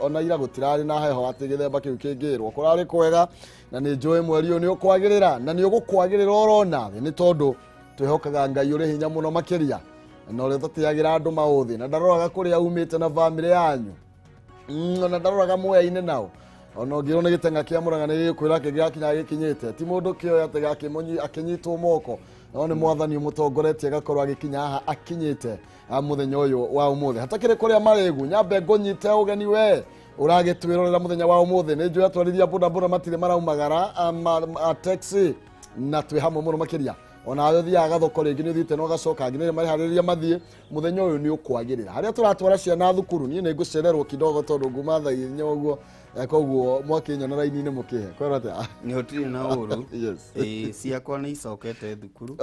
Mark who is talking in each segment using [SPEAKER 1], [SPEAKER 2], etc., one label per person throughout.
[SPEAKER 1] ona ira gutirari na heho ati githemba kiu kingirwo kurari kwega na ni njoe mweri uyu ni ukwagirira na ni ugukwagirira orona ni tondu twihokaga Ngai uri hinya muno makiria na uri tutiagira andu mauthi na ndaroraga kuria umite na family yanyu na ndaroraga mweyaine nao ona ngiro ni gitenga kia muranga ni kwira kinya gikinyite ti mundu kio ati gakimunyi akinyitwo moko no ni mwathani umutongoretie gakorwa gikinya haha akinyite muthenya uyu wa umuthi hatakire kuria maregu nyambe ngonyite ugeni we uragitwirorera muthenya wa umuthi ni njui atwarithia boda matire maraumagara taxi na twi hamwe muno makiria ona ayo thiaga thoko ringi ni thite no gacoka nginya mari hariria mathie muthenya uyu ni ukwagirira haria turatwara ciana thukuru ni ngucererwo kidogo tondu nguma tha inya uguo koguo mwakinya na raini ni mukihe kwera ata
[SPEAKER 2] ni hotiri na uru ciakwa ni icokete thukuru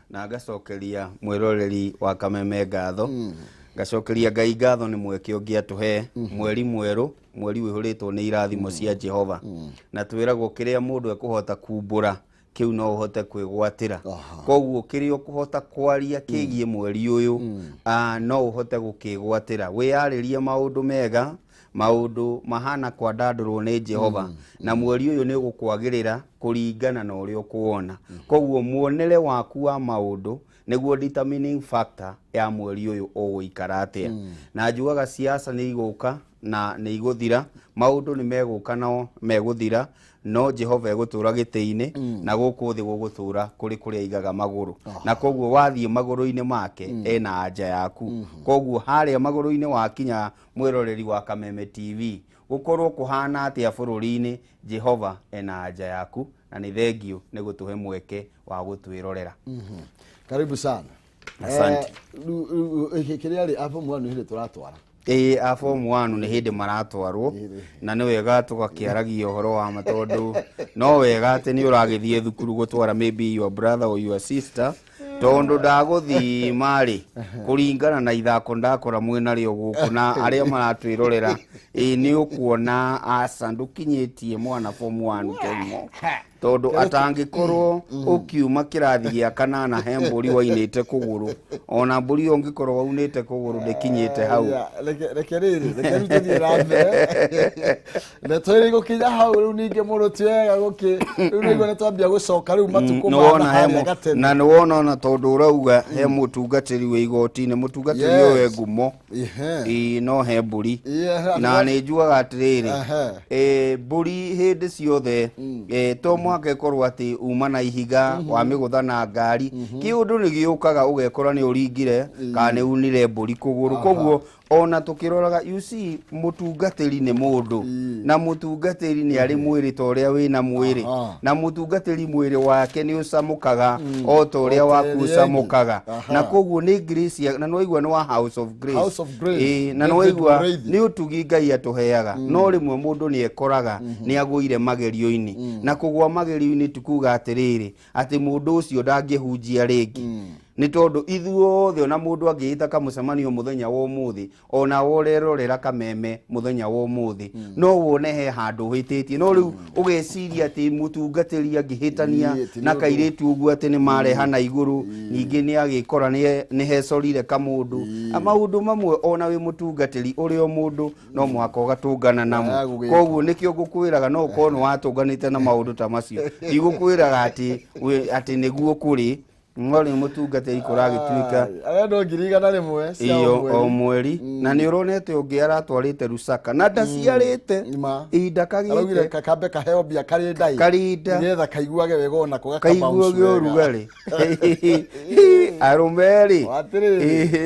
[SPEAKER 2] na ngacokeria mwiroreri wa Kameme ngatho ngacokeria Ngai ngatho ni mweke ungiatuhe mweri mweru mweri wihuritwo ni irathimo cia Jehova na twiragwo kiria mundu ekuhota kumbura kiu no uhote kwigwatira koguo kiria ukuhota kwaria kigie mweri uyu no uhote gukigwatira wiyaririe maundu mega maundu mahana kwa ndandurwo ni Jehova na mweri uyu ni gukwagirira kuringana na uria ukuona koguo muonere waku wa maundu niguo determining factor ya mweri uyu uguikara atia na njugaga siasa ni iguka na ni iguthira maundu ni meguka no meguthira no Jehova egutura gitiine na guku thi gugutura kuri kuria igaga maguru na koguo wathie maguru-ini make ena anja yaku koguo haria maguru-ini wakinya mwiroreri wa Kameme TV gukorwo kuhana atia bururi-ini Jehova ena anja yaku na ni thengio ni gutuhe mweke wa gutwirorera
[SPEAKER 1] karibu sana
[SPEAKER 2] asante
[SPEAKER 1] kiria ri apo mwanu hile turatwara
[SPEAKER 2] form 1 ni hindi maratwarwo na ni wega tugakiaragia uhoro wa matondu no wega ati ni uragithie thukuru gutwara maybe your brother or your sister tondu ndaguthi mari kuringana na ithako ndakora mwena rio guku na aria maratwirorera ni ukuona asa ndukinyitie mwana form 1 Kihumo tondu atangikorwo ukiuma kirathi gia kanana he mburi wainite kuguru ona mburi ungikorwo waunite kuguru ndikinyite hau
[SPEAKER 1] rekeriri tuthie rambe na twiri gukinya hau riu ninge muno tiega guki riu nigo ne twambia gucoka riu matuko mana gatene
[SPEAKER 2] na niwona ona tondu urauga he mutungatiri we igoti-ini mutungatiri we ngumo no he mburi na ni njuaga atiriri mburi hindi ciothe to mwake korwo ati uma na ihiga wa migutha na ngari kiundu ni giukaga ugekora ni uringire kana ni unire mburi kuguru koguo ona tukiroraga you see mutungatiri ni mundu na mutungatiri ni ari mwiri to ria wina mwiri na mutungatiri mwiri wake ni ucamukaga o to ria waku ucamukaga na koguo ni grace na noigwa ni wa house of grace na noigwa ni utugi Ngai atuheaga no rimwe mundu ni ekoraga ni aguire magerio-ini na kugwa magerio-ini tukuga atiriri ati mundu ucio ndangihunjia ringi ni tondu ithuothe ona mundu angiita kamucemanio muthenya wa umuthi ona worerorera Kameme muthenya wa umuthi no wone he handu hititie no riu ugeciria ati mutungatiri angihitania na kairitu uguo ati ni marehana iguru ningi ni agikora ni hecorire kamundu maundu mamwe ona wi mutungatiri uri o mundu no mwako gatungana namo koguo nikio ngukwiraga no kono watunganite na maundu ta macio igukwiraga ati niguo kuri ngori mutungatiri kuragituika
[SPEAKER 1] arendo ngirigana rimwe
[SPEAKER 2] cia mweri na ni uronete ungi aratwarite Rusaka na ndaciarite inda kagite
[SPEAKER 1] kakambe kaheo bia karinda nigetha kaiguage wega ona
[SPEAKER 2] kaiguage urugari arumeri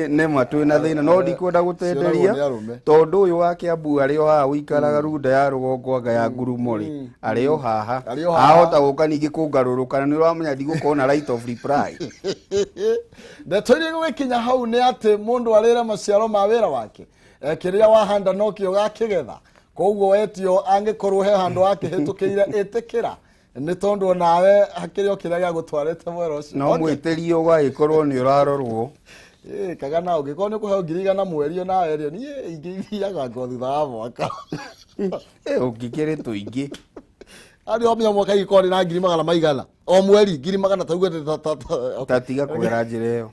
[SPEAKER 2] ne matu na thina no ndikwenda gutenderia tondu uyu wake abu ari o haha uikaraga runda ya rugongo anga ya ngurumori ari o haha ahota guka ningi kungaruruka ni uramenya ndigukona right of reply
[SPEAKER 1] da tori gwikinya hau ni ati mundu arira maciaro ma wira wake kiria wahanda no kio gakigetha koguo etio angikorwo he handu wake hitukire etikira ni tondu nawe hakirio kiria gia gutwarite mwero ucio
[SPEAKER 2] no mwitirio gaikorwo ni urarorwo
[SPEAKER 1] kaga na ungiko ni kuheo ngirigana mwerio na erio ni ingithiaga ngo thutha wa mwaka
[SPEAKER 2] ungikire tuingi
[SPEAKER 1] ari omya mwaka ikori na 200 o mweri 200 tauga
[SPEAKER 2] tatiga kwera njira iyo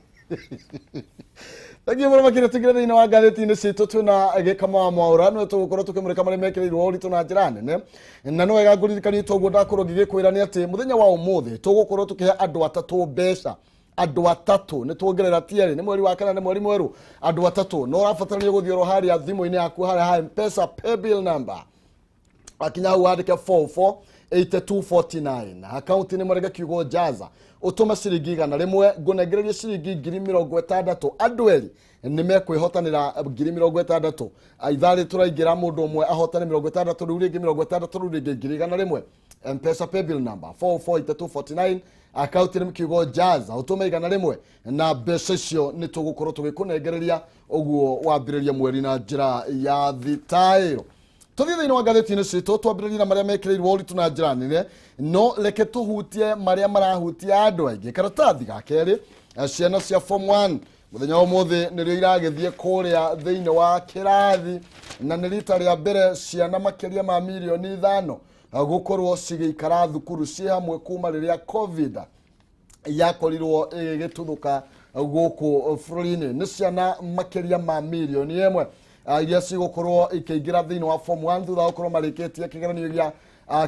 [SPEAKER 1] Thangi mũno makĩria tũkĩre thĩinĩ wa ngathĩti-inĩ citũ twĩna Gikama wa Mwaura nĩwe tũgũkorwo tũkĩmũrĩka marĩa mekĩrĩirwo ũritũ na njĩra nene na no wega ngũririkanie toguo ndakorwo ngĩgĩkwĩra nĩ atĩ mũthenya wa ũmũthĩ tũgũkorwo tũkĩhe andũ atatũ mbeca andũ atatũ nĩ tuongerera tiarĩ nĩ mweri wa kana nĩ mweri mwerũ andũ atatũ no ũrabatarania gũthiĩ oro harĩa thimũ-inĩ yaku harĩa ha M-Pesa paybill number akinya hau wandĩke 448249 akaunti nĩ marega kiugo jaza utuma ciringi igana rĩmwe ngũnengereria ciringi 60,000 andũ eri nĩ mekwĩhotanĩra 60,000 aithari tũraingĩra mũndũ ũmwe ahotane 60 rĩu rĩngĩ 60 rĩu rĩngĩ 1,000 M-Pesa paybill number 448249 akaunti nĩ kiugo jaza utume igana rĩmwe na mbeca icio nĩ tũgũkorwo tũgĩkũnengereria ũguo wambĩrĩria mweri na njĩra ya thitaĩro. Tũthiĩ thĩinĩ wa ngathĩti-inĩ citũ twambĩrĩrie na marĩa mekĩrĩirwo ũritũ na njĩra nene no reke tũhutie marĩa marahutia andũ aingĩ. Karatathi ga kerĩ ciana cia form 1 mũthenya wa ũmũthĩ nĩrĩo iragĩthiĩ kũrĩa thĩinĩ wa kĩrathi na nĩ rita rĩa mbere ciana makĩria ma milioni 5 gũkorwo cigĩikara thukuru ciĩ hamwe kuma rĩrĩa covid yakorirwo ĩgĩtuthũka gũkũ bũrũri-inĩ. Nĩ ciana makĩria ma milioni 1 iria cigũkorwo ikĩingĩra thĩinĩ wa form 1 thutha gũkorwo marĩkĩtie kĩgeranio gĩa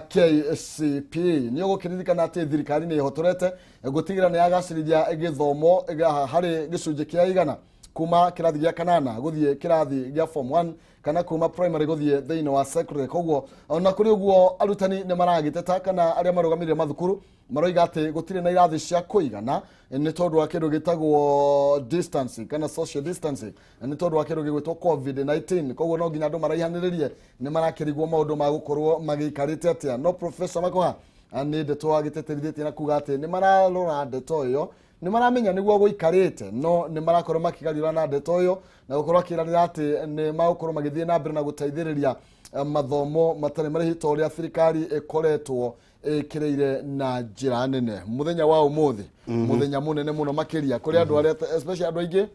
[SPEAKER 1] KCPE. Nĩ ũgũkĩririkana atĩ thirikari nĩ ĩhotorete gũtigĩra nĩ yagacĩrithia gĩthomo harĩ gĩcunjĩ kĩa igana kuma kĩrathi gĩa kanana gũthiĩ kĩrathi gĩa form 1 kana kuma primary gũthiĩ thĩinĩ wa secondary. Koguo ona kũrĩ ũguo arutani nĩ maragĩteta kana arĩa marũgamĩrĩire mathukuru maroiga atĩ gũtirĩ na irathi cia kũigana nĩ tondũ wa kĩndũ gĩtagwo distance kana social distancing nĩ tondũ wa kĩndũ gĩgwĩtwo COVID-19. Koguo no nginya andũ maraihanĩrĩrie nĩ marakĩrigwo maũndũ ma gũkorwo magĩikarĩte atĩa. No Professor Makoha nĩ ndeto agĩteterithĩtie na kuga atĩ nĩ mararora ndeto ĩyo nĩ maramenya nĩguo gũikarĩte no nĩ marakorwo makĩgarũra na ndeto ĩyo na gũkorwo akĩranĩra atĩ nĩ magũkorwo magĩthiĩ na mbere na gũteithĩrĩria mathomo matarĩ marĩhi ta ũrĩa thirikari ĩkoretwo ĩkĩrĩire na njĩra nene. Mũthenya wa ũmũthĩ mũthenya mũnene mũno makĩria kũrĩ andũ arĩa especially andũ aingĩ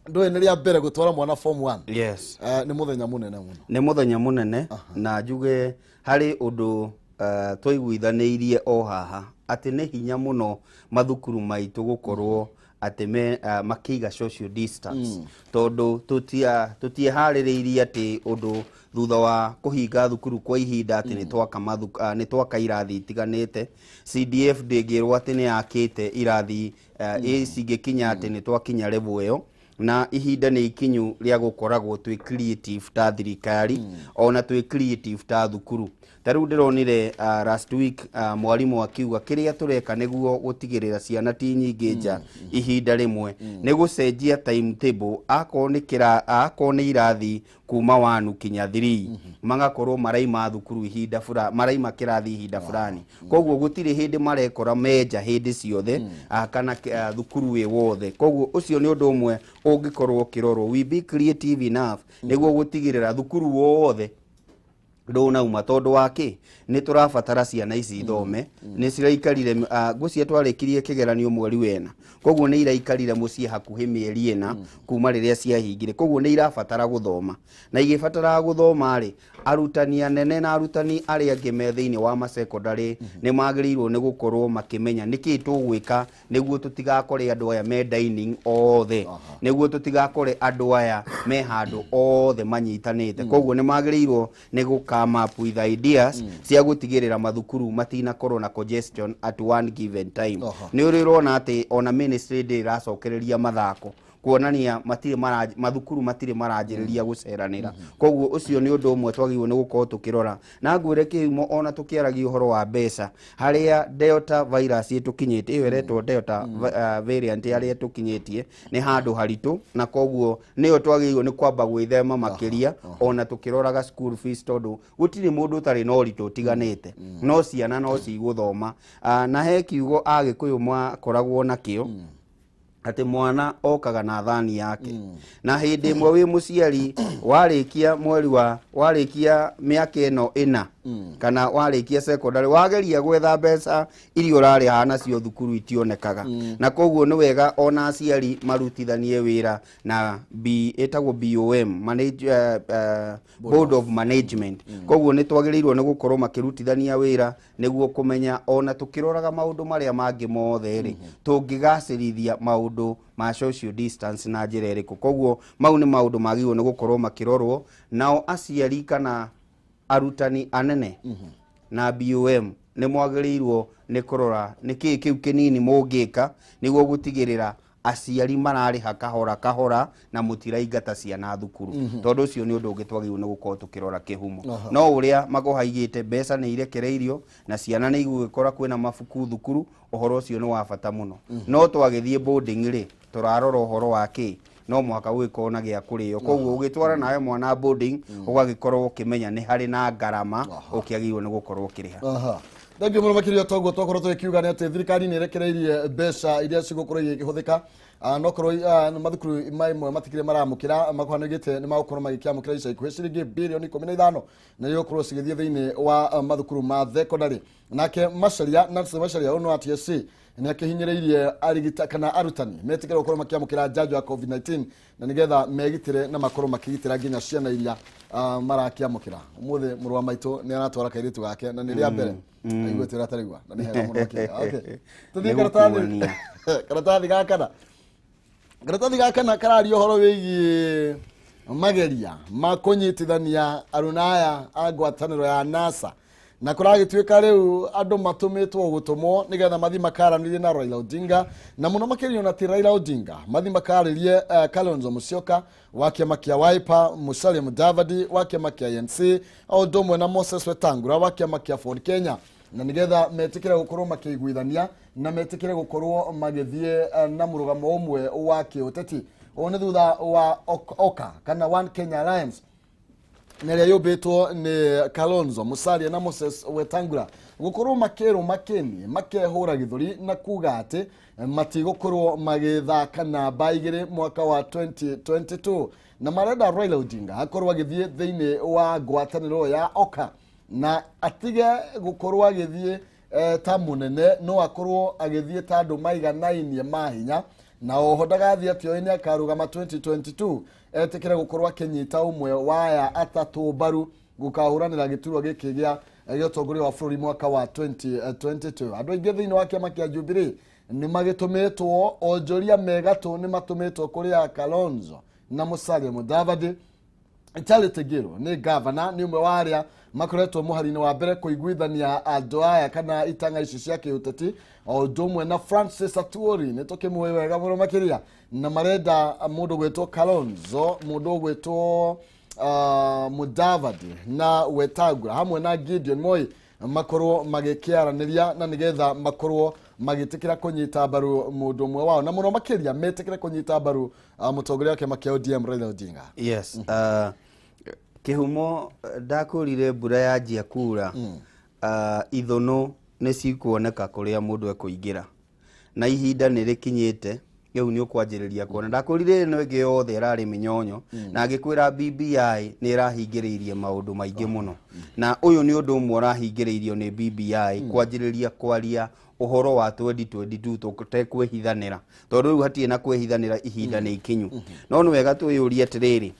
[SPEAKER 1] ndũĩ nĩ rĩa mbere gũtwara mwana form 1.
[SPEAKER 2] Yes.
[SPEAKER 1] Nĩ mũthenya mũnene mũno.
[SPEAKER 2] Nĩ mũthenya mũnene na njuge harĩ ũndũ twaiguithanĩirie o haha atĩ nĩ hinya mũno mathukuru maitũ gũkorwo atĩ makĩiga social distance tondũ tũtieharĩrĩirie atĩ ũndũ thutha wa kũhinga thukuru kwa ihinda atĩ nĩ twaka irathi itiganĩte. CDF ndĩngĩrwo atĩ nĩ yakĩte irathi cingĩkinya atĩ nĩ twakinya level ĩyo na ihinda nĩ ikinyu rĩa gũkoragwo twĩ creative ta thirikari ona twĩ creative ta thukuru. Ta rĩu ndĩronire last week mwarimũ akiuga kĩrĩa tũreka nĩguo gũtigĩrĩra ciana ti nyingĩ nja ihinda rĩmwe nĩ gũcenjia timetable akorwo nĩ irathi kuma 1 kinya 3 magakorwo maraima thukuru ihinda maraima kĩrathi ihinda fulani. Koguo gũtirĩ hĩndĩ marekora menja hĩndĩ ciothe kana thukuru wĩ wothe. Koguo ũcio nĩ ũndũ ũmwe ũngĩkorwo ũkĩrorwo we be creative enough nĩguo gũtigĩrĩra thukuru wothe ndũnauma tondũ wake nĩ tũrabatara ciana ici ithome nĩ ciraikarire ngũcia twarĩkirie kĩgeranio mweri wena. Koguo nĩ iraikarire mũciĩ hakuhĩ mĩeri ĩna kuma rĩrĩa ciahingire. Koguo nĩ irabatara gũthoma na igĩbatara gũthoma rĩ arutani anene na arutani arĩa angĩ me thĩinĩ wa masekondarĩ nĩ magĩrĩirwo nĩ gũkorwo makĩmenya nĩkĩ tũgwĩka nĩguo tũtigakore andũ aya me dining othe nĩguo tũtigakore andũ aya me handũ othe manyitanĩte. Koguo nĩ magĩrĩirwo nĩ come up with ideas cia gũtigĩrĩra mathukuru matinakorwo na congestion at one given time. Nĩ ũrĩrona atĩ ona ministry ndĩracokereria mathako kuonania mathukuru matirĩ maranjĩrĩria gũceranĩra. Koguo ũcio nĩ ũndũ ũmwe twagĩrĩirwo nĩ gũkorwo tũkĩrora na ngwĩre Kihumo ona tũkĩaragia ũhoro wa mbeca harĩa delta virus ĩtũkinyĩtie ĩyo ĩretwo delta variant harĩa ĩtũkinyĩtie nĩ handũ haritũ na koguo nĩyo twagĩrĩirwo nĩ kwamba gwĩthema makĩria ona tũkĩroraga school fees tondũ gũtirĩ mũndũ ũtarĩ na ũritũ ũtiganĩte no ciana no cigũthoma na he kiugo Agĩkũyũ makoragwo nakĩo atĩ mwana okaga na thani yake na hĩndĩ ĩmwe wĩ mũciari warĩkia mĩaka ĩno 4 kana warikia secondary wageria gwetha mbeca iria urari hana cio thukuru itionekaga na koguo ni wega ona aciari marutithanie wira na etagwo BOM Board of Management koguo ni twagirirwo ni gukorwo makirutithania wira niguo kumenya ona tukiroraga maundu maria mangi mothe ri tungigacirithia maundu ma social distance na njira iriku koguo mau ni maundu magirwo ni gukorwo makirorwo nao aciari kana arutani anene na BOM ni mwagirirwo ni kurora niki kiu kinini mungika niguo gutigirira aciari marariha kahora na mutiraingata ciana thukuru tondu ucio ni undu ungitwagirwo ni gukorwo tukirora Kihumo no uria maguhaigite mbeca ni irekereirio na ciana ni igukora kwina mabuku thukuru uhoro ucio ni wa bata muno no twagithie boarding ri turarora uhoro wake no mwaka gwikona gya kurio koguo ugitwara nawe mwana boarding ugagikorwo ukimenya ni hari na ngarama ukiagirwo ni gukorwo ukiriha
[SPEAKER 1] Thank you muno togo tokoro tukiuga ni ati thirikari ni irekereirie mbeca iria cigukorwo igihuthika nokorwo mathukuru maimwe matikire maramukira makuhanigite ni magukorwo magikiamukira ica ikuhi ciringi bilioni 15 na yokorwo cigithie thiini wa mathukuru ma thekondarĩ nake Macharia Nancy Macharia ono TSC ni akihinyireirie arigita kana arutani metikire gukorwo makiamukira njanjo ya COVID-19 na nigetha megitire na makorwo makigitira nginya ciana iria marakiamukira umuthe murwa maitu ni aratwara kairitu gake na ni ria mbere aigwete ratarigwa na ni hega muno okay tuthie karatathi gakana karario horo wigi mageria makunyitithania arunaya agwataniro ya NASA na kuragituika riu andu matumitwo gutumwo nigetha mathi makaranirie na Raila Odinga na muno makirio na ti Raila Odinga mathi makaririe Kalonzo Musyoka wa kiama kia Wiper, Musalia Mudavadi wa kiama kia ANC au domwe na Moses Wetangula wa kiama kia Ford Kenya na nigetha metikire gukorwo makiguithania na metikire gukorwo magithie na murugamo umwe wa kiuteti one thutha wa OKA kana One Kenya Alliance neria yobetwo ni Kalonzo Musalia na Moses Wetangula gukorwo makero makeni makehura githuri na kuga ati matigokorwo magithaka na baigire mwaka wa 2022 na marenda Raila Odinga akorwo agithie thiini wa ngwataniro ya OKA na atige gukorwo agithie ta munene no akorwo agithie ta andu maiganainie mahinya na oho ndagathie atio ine akarugama 2022 etikire gukorwo akinyita umwe waya atatu baru gukahuranira giturwa giki gia giotongoria wa bũrũri mwaka wa 2022 andu aingi thiini wa kiama kia Jubilee ni magitumitwo onjoria megatu ni matumitwo kuria Kalonzo na Musalia Mudavadi Charity Gill ni governor ni umwe wa aria makoretwo muharine wa mbere kuiguithania andu aya kana itanga ici cia kiuteti o domwe na Francis Atwoli ni tukimwe wega muno makiria na marenda mundu gwetwo Kalonzo mundu gwetwo Mudavadi na Wetangula hamwe na Gideon Moi makorwo magikiaraniria na nigetha makorwo magitikira kunyita baru mundu mwe wao na muno makiria metikira kunyita baru mutongoria wake makia ODM Raila Odinga.
[SPEAKER 2] Yes Kihumo ndakurire mbura ya njia kura ithono ni cikuoneka kuria mundu ekuingira na ihinda ni rikinyite riu ni ukwanjiriria kuona ndakurire no ege yothe rari minyonyo na agikwira BBI ni irahingiriirie maundu maingi muno na uyu ni undu umwe urahingiriirio ni BBI kwanjiriria kwaria uhoro wa 2022 tutekwehithanira tondu riu hatie na kwehithanira ihinda ni ikinyu no ni wega tuyurie atiriri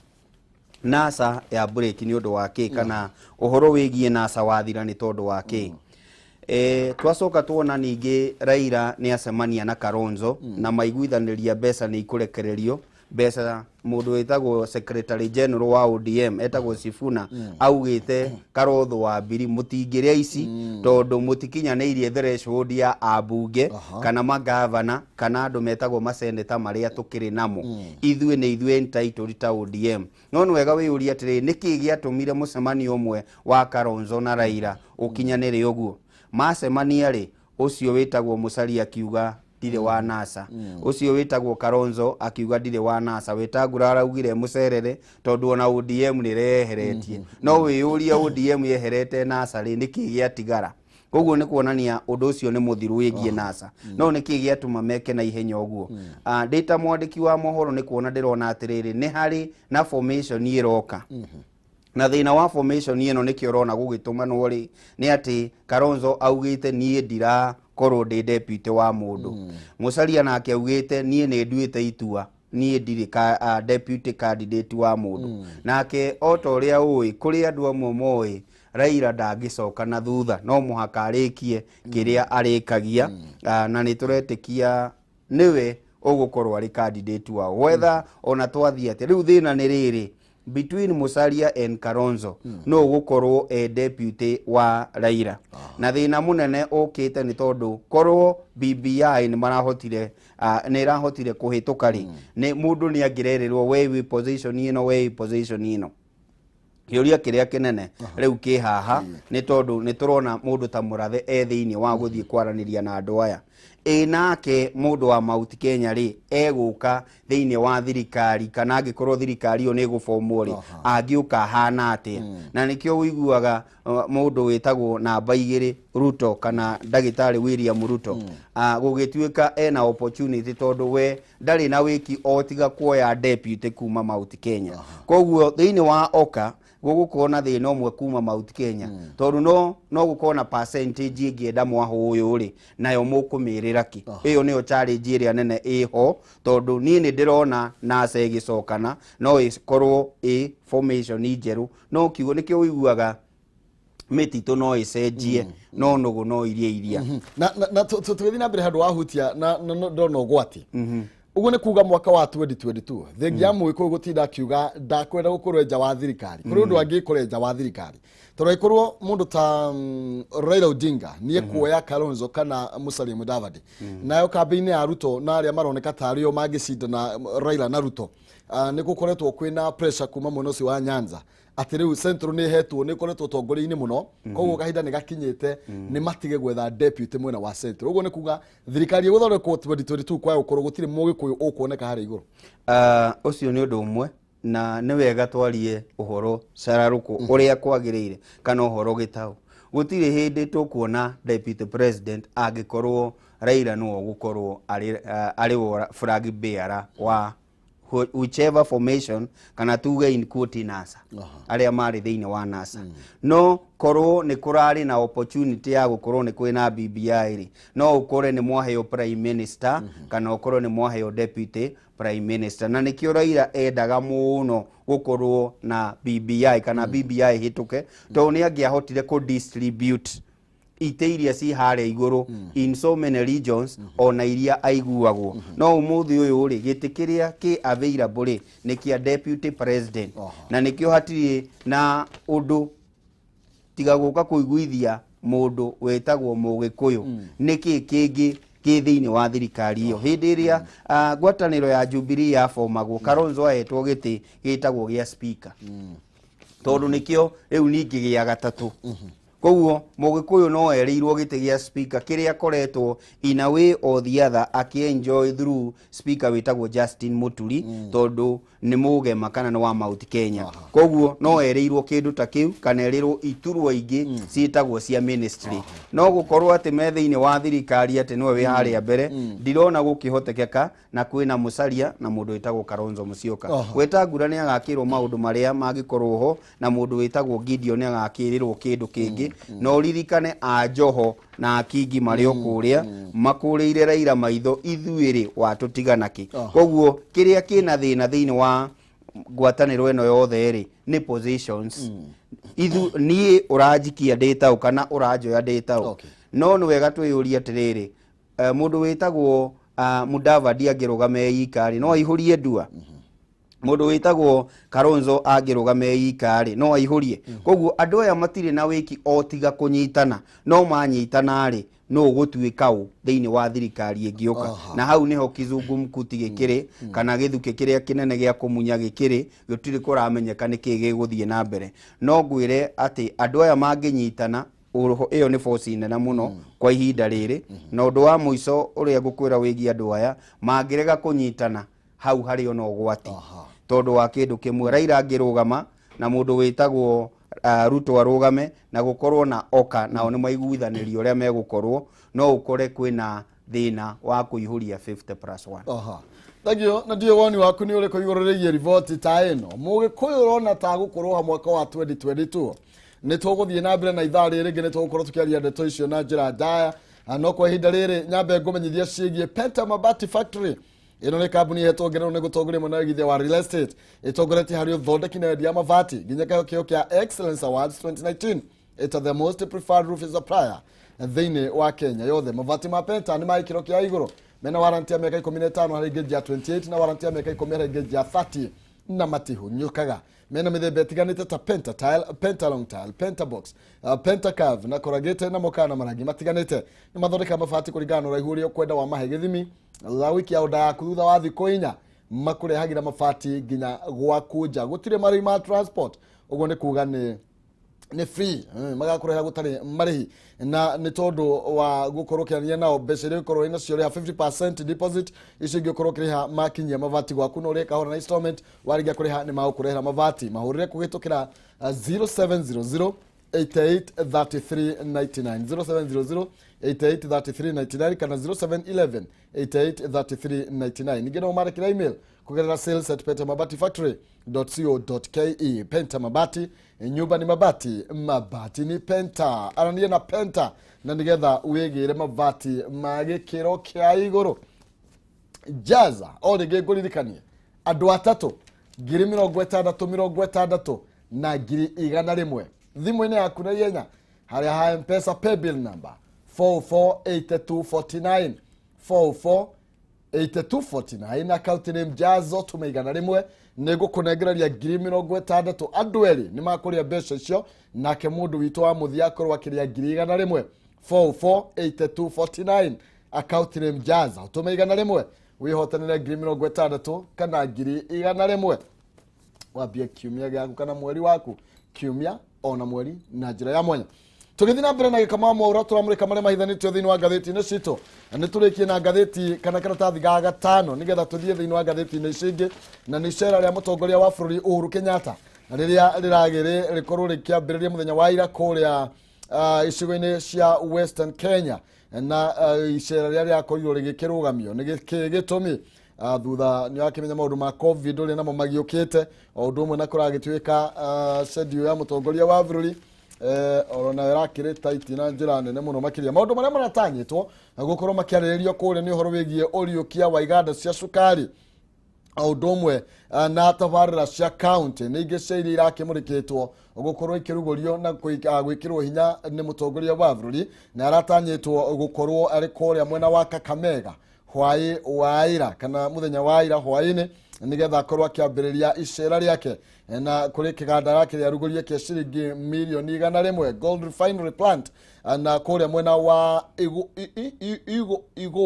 [SPEAKER 2] NASA ya break ni undu wake kana uhoro wigie NASA wathira ni tondu wake twacoka tuona ningi Raila ni acemania na Kalonzo na maiguithaniria mbeca ni ikurekererio mbeca mundu wetagwo secretary general wa ODM etagwo Sifuna augite Kalonzo wa mbiri mutingiria ici tondu mutikinyaniirie threshold ya abunge kana magavana kana andu metagwo maseneta maria tukiri namo ithue ni ithue entitled ta ODM no ni wega wiyuria atiri niki giatumire mucemanio umwe wa Kalonzo na Raila ukinyanire uguo macemania ri ucio wetagwo Musalia akiuga ndire wa NASA ucio wetagwo Kalonzo akiuga ndire wa NASA Wetangula araugire mucerere tondu ona ODM ni reheretie no wiyuria ODM yeherete NASA ri niki giatigara koguo ni kuonania undu ucio ni muthiru wigie NASA no niki giatuma meke na ihenya uguo data mwandiki wa mohoro ni kuona ndirona atiriri ni hari na formation iroka na thina wa formation ino nikio urona gugitumanwo ri ni ati Kalonzo augite nie ndira korwo ndi deputy wa mundu Musalia nake augite nie ni nduite itua nie ndiri deputy candidate wa mundu nake otoria ui kuri andu amwe moi Raila ndagicoka na thutha no muhaka arikie kiria arikagia na ni turetikia niwe ugukorwo ari candidate wa whether ona twathie ati riu thina ni riri between Musalia and Kalonzo no gukorwo deputy wa Raila na thina munene ukite ni tondu korwo BBI ni marahotire ni rahotire kuhituka ri ni mundu ni angirererwo we position ino Kiuria kiria kinene riu ki haha ni tondu ni turona mundu ta Murathe thiini wa guthie kwaraniria na andu aya nake mundu wa Mount Kenya ri eguka thiini wa thirikari kana angikorwo thirikari yo ni gufomwo ri angiuka hana atia na nikio wiguaga mundu witagwo namba 2 Ruto kana Ndagitari William Ruto gugituika ena opportunity tondu we ndari na wiki otiga kuoya deputy kuma Mount Kenya koguo thiini wa OKA gugukona thina omwe kuma Mount Kenya tondu no gukona percentage ingienda mwaho uyu ri nayo mukumirira ki iyo niyo challenge iria nene iho tondu ni ndirona na segicokana no ikorwo formation njeru no kiugo nikio wiguaga mitito no icenjie no nugu no iria
[SPEAKER 1] na tugithi na mbere handu wahutia na ndona ugwati uguo ni kuga mwaka wa 2022 thengia mwiko gutinda kiuga ndakwenda gukorwo nja wa thirikari kuri undu angikorwo nja wa thirikari tondu ikorwo mundu ta Raila Odinga ni kuoya Kalonzo kana Musalia Mudavadi nayo campaign ya Ruto na aria maroneka tario magicinda na Raila na Ruto ni gukoretwo kwina pressure kuma munosi wa Nyanza ati riu central ni hetwo ni koretwo tongori-ini muno koguo kahinda ni gakinyite ni matige gwetha deputy mwena wa central uguo ni kuga thirikari guthondekwo 2022 kwa ukorwo gutire mugikuyu ukuoneka hari iguru
[SPEAKER 2] ucio ni undu umwe na ni wega twarie uhoro sararuko uria kwagirire kana uhoro gitau gutire hindi tukuona deputy president agikorwo Raila no gukorwo ari flag bearer wa whichever formation kana tuge in quote NASA aria mari thiini wa NASA no korwo ni kurari na opportunity ya gukorwo ni kwina BBI ri no ukore ni mwaheo prime minister kana ukorwo ni mwaheo deputy prime minister na nikio Raila endaga muno gukorwo na BBI kana BBI hituke to ni angiahotire ku distribute ite iria si hare iguru in so many regions ona iria aiguagwo no umuthi uyu ri gitikiria ki available ni kia deputy president na nikio hatiri na undu tiga guka kuiguithia mundu wetagwo mugikuyu niki kingi kithiini wa thirikari iyo hindi iria ngwataniro ya Jubilee ya formagwo Kalonzo ahetwo giti gitagwo gia speaker tondu nikio riu ningi gia gatatu koguo mugikuyu no erirwo giti gia speaker kiria koretwo in a way or the other enjoy through speaker witagwo Justin Muturi tondu ni mugema kana ni wa Mount Kenya koguo no erirwo kindu ta kiu kana erirwo iturwo ingi ciitagwo cia ministry no gukorwo ati methiini wa thirikari ati niwe wi haria mbere ndirona gukihotekeka na kwina Musalia na mundu witagwo Kalonzo Musyoka wetangura ni agakirwo maundu maria magikorwo ho na mundu witagwo Gideon ni agakirirwo kindu kingi no ririkane a Joho na Akingi mario kuria makureire Raila maitho ithuiri watutiganaki koguo kiria kina thina thiini wa ngwataniro eno yothe ri ni positions ithu ni urajikia data kana urajoya data no ni wega twiyuria atiriri mundu witagwo Mudavadi agirugame ikari no aihurie ndua mundu witagwo Kalonzo agirugame ikari no aihurie koguo andu aya matire na wiki otiga kunyitana no manyitana ri no gutuika u thiini wa thirikari ingiuka na hau niho kizungu mkuti gikiri kana githuke kiria kinene gia kumunya gikiri gutire kuramenyeka niki giguthie na mbere no ngwire ati andu aya manginyitana uruho iyo ni force nene muno kwa ihinda riri na undu wa muico uria ngukwira wigi andu aya mangirega kunyitana hau hari ona ugwati tondu wa kindu kimwe Raila angirugama na mundu witagwo Ruto arugame na gukorwo na OKA nao ni maiguithanirio uria megukorwo no ukore kwina thina wa kuihuria 50+1
[SPEAKER 1] Thagio na ndio woni waku ni uriko igororegie report ta ino mugikuyu urona ta gukorwo mwaka wa 2022 ni tuguthie na mbere na ithari ringi ni tugukorwo tukiaria ndeto icio na njira ndaya no kwa ihinda riri nyambe ngumenyithia ciigie Penta Mabati Factory ino ni kambuni hetwo ngereru ni gutongoria mwanagithia wa real estate itongoretie hari uthondeki na endia mabati nginya kio kia Excellence Awards 2019 it's the most preferred roofing supplier thiini wa Kenya yothe. Mabati ma Penta ni maikiro kia iguru mena warranty ya miaka 15 hari geji ya 28 na warranty ya miaka 10 hari geji ya 30 na matihu nyukaga mena mithemba itiganite ta Penta Tile, Penta Long Tile, Penta Box, Penta Curve na corrugated na mokana marangi matiganite ni mathondeka mabati kuringana na uraihu uria ukwenda wa mahe githimi thutha wiki ya oda yaku thutha wa thiku 4 makurehagira mabati nginya gwaku nja gutire marĩ ma transport uguo ni kuga ni free magakurehera gutari marihi na ni tondu wa gukorokania nao mbeca iria ikorwo ina cio 50% deposit icio ingĩkorwo kĩrĩha makinyia mabati gwaku no reka hora na installment warigia kũrĩha ni magũkũrehera mabati mahũrĩre kũgĩtũkĩra 0700 883399 0700 883399 kana 0711 883399 ningĩ no marekera email kugerera sales@pentamabatifactory.co.ke. Penta Mabati nyumba ni mabati, mabati ni Penta. Arania na Penta na nigetha wegere mabati magikiro kia iguru jaza orege nguririkanie andu atatu 60,000 na 100,000 thimu-ini yaku na yenya haria ha M-Pesa paybill number 448249 448249 account name jazo tumeigana rimwe nego kunegereria 60,000 andu eri ni makuria mbeca icio nake mundu witu wa muthia korwa kiria 100,000 448249 account name jaza tumeigana rimwe wihotanire 60,000 kana 100,000 wambie kiumia gyaku kana mweri waku kiumia ona mweri na njira ya mwanya. Tugithina na mbere na Gikama Mwaura turamurika maria mahithanitio thiini wa ngatheti-ini citu ni turikie na ngatheti kana karatathi ga gatano nigetha tuthie thiini wa ngatheti-ini icingi na ni cera ria mutongoria wa bururi Uhuru Kenyatta riria riragire rikorwo rikiambiriria muthenya wa ira kuria icigo-ini cia Western Kenya na icera riria riakorirwo rigikirugamio ni gitumi thutha ni akimenya maundu ma covid uri namo magiukite o undu umwe na kuragituika schedule ya mutongoria wa bururi orona irakire tight na njira nene muno makiria maundu maria maratanyitwo gukorwo makiarĩrĩrio kũrĩa nĩ ũhoro wĩgiĩ ũriũkia wa iganda cia cukari undu umwe na tabarĩra cia county nĩ ingĩ cia iria irakĩmũrĩkĩtwo gukorwo ikĩrugũrio na gwĩkĩrwo hinya nĩ mũtongoria wa bururi na aratanyitwo gukorwo arĩ kũrĩa mwena wa Kakamega hwai wa ira kana muthenya wa ira hwai-inĩ nigetha akorwo akiambĩrĩria icera riake na kuri kiganda rake ria rugurie kia ciringi milioni 100 gold refinery plant na kuria mwena wa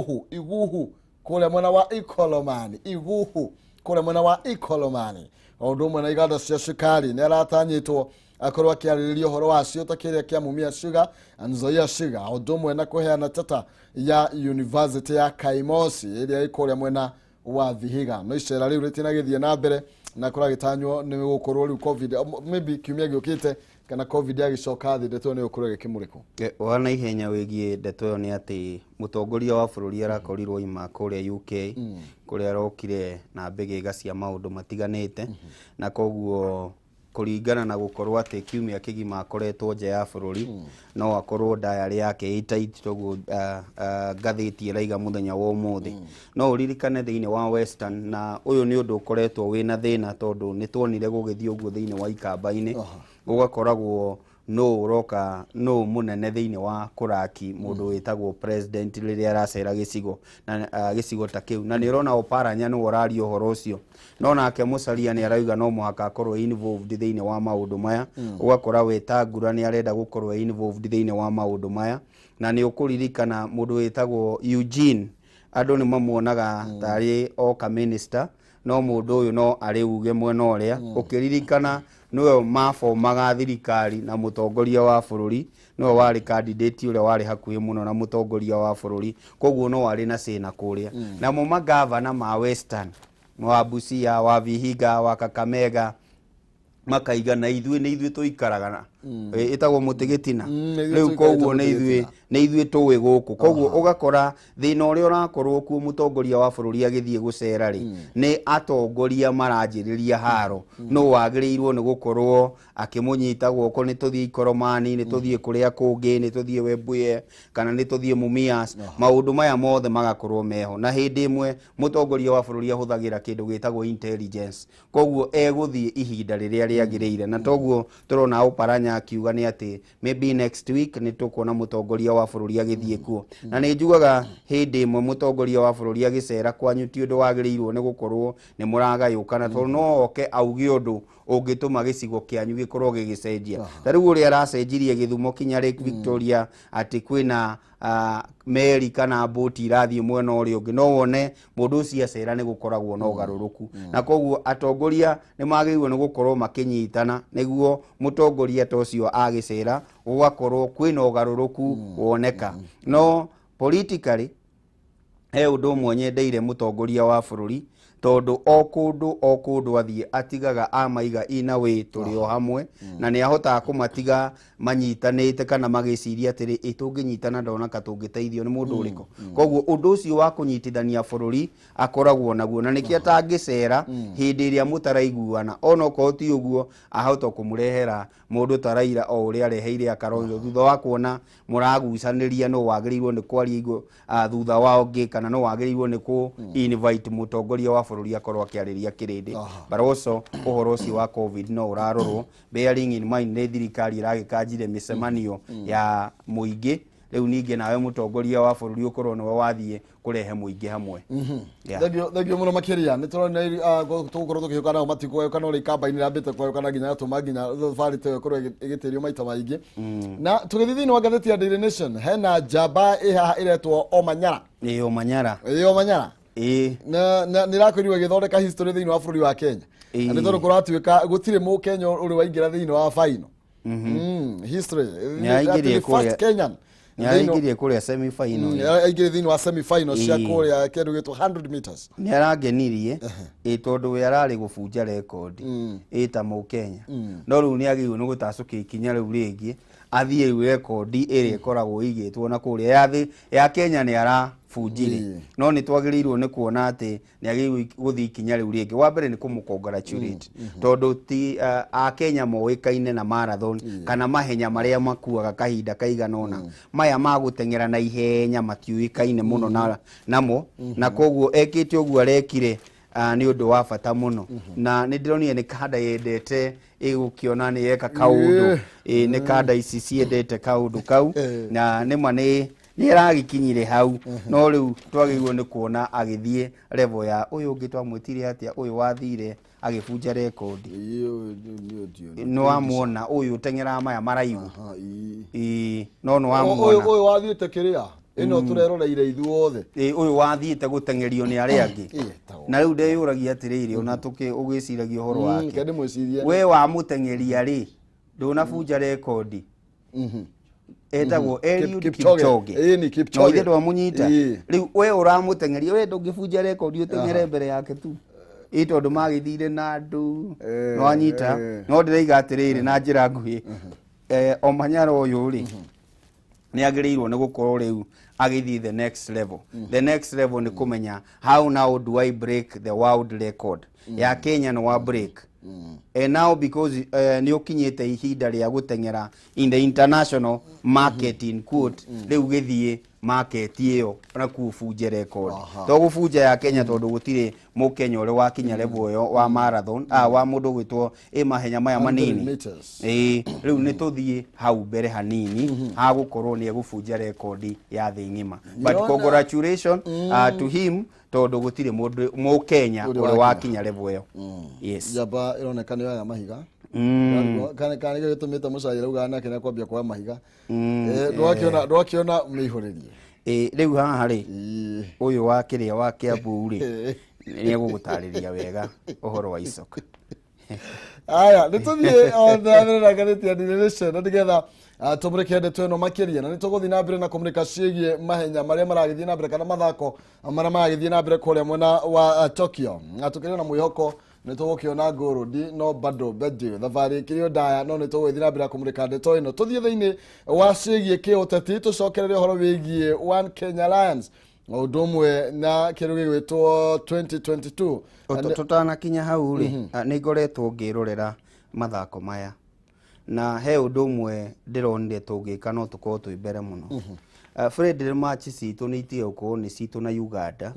[SPEAKER 1] iguhu kuria mwena wa Ikolomani iguhu kuria mwena wa Ikolomani undu umwe na iganda cia cukari ni aratanyitwo akorwo akiarĩrĩria ũhoro wacio ta kĩrĩa kĩa Mumia Sugar and Nzoia Sugar undu umwe na kuheana tata ya University ya Kaimosi ĩrĩa ĩkũrĩa mwena wa Vihiga no icera riu ritinagithie na mbere na kuragitanywo ni gukorwo riu covid maybe kiumia giukite kana covid yagicoka thi ndeto ni gukorwo gikimuriko
[SPEAKER 2] wana ihenya wigie ndeto ni ati mutongoria wa bururi arakorirwo ima kuria UK kuria rokire na mbegega cia maundu matiganite na koguo kuringana na gukorwo ati kiumia kigima akoretwo nja ya bururi no akorwo diary yake itight toguo ngatheti iraiga muthenya wa umuthi no uririkane thiini wa Western na uyu ni undu ukoretwo wina thina tondu ni twonire gugithio uguo thiini wa ikamba-ini ugakoragwo no uroka no munene thiini wa kuraki mundu witagwo president riria aracera gicigo na gicigo ta kiu na ni urona oparanya no urari uhoro ucio no nake mucaria ni arauga no muhaka akorwo involved thiini wa maundu maya ugakora wetangura ni arenda gukorwo involved thiini wa maundu maya na ni ukuririkana mundu witagwo Eugene andu ni mamuonaga tari OKA minister no mundu uyu no ari uge mwena uria ukiririkana no mafo magathirikari na mutongoria wa bururi no wari candidate uria wari hakuhi muno na mutongoria wa bururi koguo no wari na cina kuria na mo magavana ma Western wa Busia wa Vihiga wa Kakamega makaiga na ithuĩ tuikaraga itagwo mutigitina riu koguo nĩ ithuĩ tũĩ gũkũ koguo ũgakora thĩna ũrĩa ũrakorwo kuo mũtongoria wa bũrũri agĩthiĩ gũcera rĩ nĩ atongoria maranjĩrĩria haro no wagĩrĩirwo nĩ gũkorwo akĩmũnyita guoko nĩ tũthiĩ Ikoromani nĩ tũthiĩ kũrĩa kũngĩ nĩ tũthiĩ Webuye kana nĩ tũthiĩ Mumias maũndũ maya mothe magakorwo meho na hĩndĩ ĩmwe mũtongoria wa bũrũri ahũthagĩra kĩndũ gĩtagwo intelligence koguo egũthiĩ ihinda rĩrĩa rĩagĩrĩire na toguo tũrona Oparanya akiuga nĩ atĩ maybe next week nĩ tũkuona mũtongoria wa bũrũri agĩthiĩ kuo na nĩ njugaga hĩndĩ ĩmwe mũtongoria wa bũrũri agĩcera kwanyu ti ũndũ wagĩrĩirwo nĩ gũkorwo nĩ mũragayũka na tondũ no oke auge ũndũ ũngĩtũma gĩcigo kĩanyu gĩkorwo gĩgĩcenjia ta rĩu ũrĩa aracenjirie Gĩthumo kinya Lake Victoria atĩ kwĩna meri kana boti irathiĩ mwena ũrĩa ũngĩ no wone mũndũ ũcio acera nĩ gũkoragwo na ũgarũrũku na koguo atongoria nĩ magĩrĩirwo nĩ gũkorwo makĩnyitana nĩguo mũtongoria ta ũcio agĩcera ũgakorwo kwĩna ũgarũrũku woneka no politically he ũndũ ũmwe nyendeire mũtongoria wa bũrũri tondũ o kũndũ athiĩ atigaga amaiga ina we tũrĩ o hamwe na nĩ ahotaga kũmatiga manyitanĩte kana magĩciria atĩrĩ tũngĩnyitana ndona ka tũngĩteithio nĩ mũndũ ũrĩkũ koguo ũndũ ũcio wa kũnyitithania bũrũri akoragwo naguo na nĩkĩo atangĩcera hĩndĩ ĩrĩa mũtaraiguana ona okorwo ti ũguo ahota kũmũrehera mũndũ ta Raila o ũrĩa areheire Kalonzo thutha wa kuona mũragucanĩria no wagĩrĩirwo nĩ kwaria thutha wa ũngĩ kana no wagĩrĩirwo nĩ kũ invite mũtongoria wa bũrũri akorwo akĩarĩria kĩrĩndĩ but also ũhoro ũcio wa COVID no ũrarorwo bearing in mind nĩ thirikari ĩragĩkanjire mĩcemanio ya mũingĩ rĩu ningĩ nawe mũtongoria wa bũrũri ũkorwo nĩwe wathiĩ kũrehe mũingĩ hamwe
[SPEAKER 1] thengio mũno makĩria nĩ tũrona tũgũkorwo tũkĩhũka nao matikũheo kana ũrĩ kamba-inĩ rambĩte kũheo kana nginya atũma nginya thabarĩ ta ĩyo ĩkorwo ĩgĩtĩrio maita maingĩ na tũgĩthiĩ thĩinĩ wa ngathĩti ya Daily Nation hena njamba ĩhaha ĩretwo Omanyara Omanyara na nĩ rakorirwo ĩgĩthondeka history thĩinĩ wa bũrũri wa Kenya na nĩ tondũ kũratuĩka gũtirĩ mũkenya ũrĩ waingĩra thĩinĩ wa final history
[SPEAKER 2] nĩ
[SPEAKER 1] first Kenyan
[SPEAKER 2] nĩaraingĩrie kũrĩa semi final
[SPEAKER 1] aingĩrie thĩinĩ wa semi final cia kũrĩa kĩndũ gĩtwo 100 meters
[SPEAKER 2] nĩ arangenirie tondũ we ararĩ gũbunja rekondi ta mũkenya no rĩu nĩ agĩrĩirwo nĩ gũtacũkia ikinya rĩu rĩngĩ athiĩ rĩu rekondi ĩrĩa ĩkoragwo ĩigĩtwo na kũrĩa ya Kenya nĩ arabunjire no nĩ twagĩrĩirwo nĩ kuona atĩ nĩ agĩrĩirwo gũthiĩ ikinya rĩu rĩngĩ wa mbere nĩ kũmũcongratulate tondũ ti a Kenya moĩkaine na marathon kana mahenya marĩa makuaga kahinda kaigana ũna maya ma gũteng'era na ihenya matiũĩkaine mũno namo na koguo ekĩte ũguo arekire nĩ ũndũ wa bata mũno na nĩ ndĩronire nĩ kanda yendete ĩgũkĩona nĩ yeka kaũndũ nĩ kanda ici ciendete kaũndũ kau na nĩma nĩ aragĩkinyire hau no rĩu twagĩrĩirwo nĩ kuona agĩthiĩ level ya ũyũ ũngĩ twamwĩtire atĩa ũyũ wathire agĩbunja rekondi nĩ wamuona ũyũ teng'era maya maraihu no nĩ wamuona
[SPEAKER 1] ũyũ wathiĩte kĩrĩa ino tureroreire ithuothe
[SPEAKER 2] ũyũ wathiĩte gũteng'erio nĩ arĩa angĩ na rĩu ndeyũragia atĩrĩrĩ ona ũgĩciragia ũhoro wake we wa mũteng'eria rĩ ndũnabunja rekondi etagwo Eliud Kipchoge no ithe ndwamũnyita rĩu we ũramũteng'eria we ndũngĩbunja rekondi ũteng'ere mbere yake tu tondũ magĩthire na andũ no anyita no ndĩraiga atĩrĩrĩ na njĩra nguhĩ Omanyara ũyũ rĩ nĩ agĩrĩirwo nĩ gũkorwo rĩu agĩthiĩ the next level the next level nĩ kũmenya how now do I break the world record ya Kenya no wa break and now because nĩ ũkinyĩte ihinda rĩa gũteng'era in the international market in quote rĩu gĩthiĩ market ĩyo na kubunja record to gũbunja ya Kenya tondũ gũtirĩ mũkenya ũrĩ wakinya level ĩyo wa marathon wa mũndũ gwĩtwo mahenya maya manini rĩu nĩ tũthiĩ hau mbere hanini ha gũkorwo nĩ egũbunja rekondi ya thĩ ng'ima but congratulations to him tondũ gũtirĩ mũkenya ũrĩ wakinya level ĩyo yes
[SPEAKER 1] njamba ĩroneka nĩ yoya mahiga kana gĩtũmĩte mũcaria uga nake nĩ kwambia kwa mahiga ndwakĩona mĩihũrĩrie
[SPEAKER 2] rĩu haha rĩ ũyũ wa kĩrĩa wa Kĩambu rĩ nĩ egũgũtarĩria wega ũhoro wa icoka
[SPEAKER 1] aya nĩ tũthiĩ na ngathĩti ya Daily Nation na nĩgetha tũmũrĩke ndeto ĩno makĩria na nĩ tũgũthiĩ na mbere na kũmũrĩka ciĩgiĩ mahenya marĩa maragĩthiĩ na mbere kana mathako marĩa maragĩthiĩ na mbere kũrĩa mwena wa Tokyo na tũkĩrĩ na mwĩhoko nitugukiona ngurudi no bado bedio thavari kirio ndaya no nitugwithira mbira kumurika ndeto ino tuthie thiini wa cigie kiuteti tucokerere horo wigie One Kenya Alliance udumwe na kirugi gwitwo 2022
[SPEAKER 2] tutanakinya hau ri ningoretwo ngirorera mathako maya na he udumwe ndironire tungika no tukorwo twi mbere muno Fred match citu ni itie uko ni citu na Uganda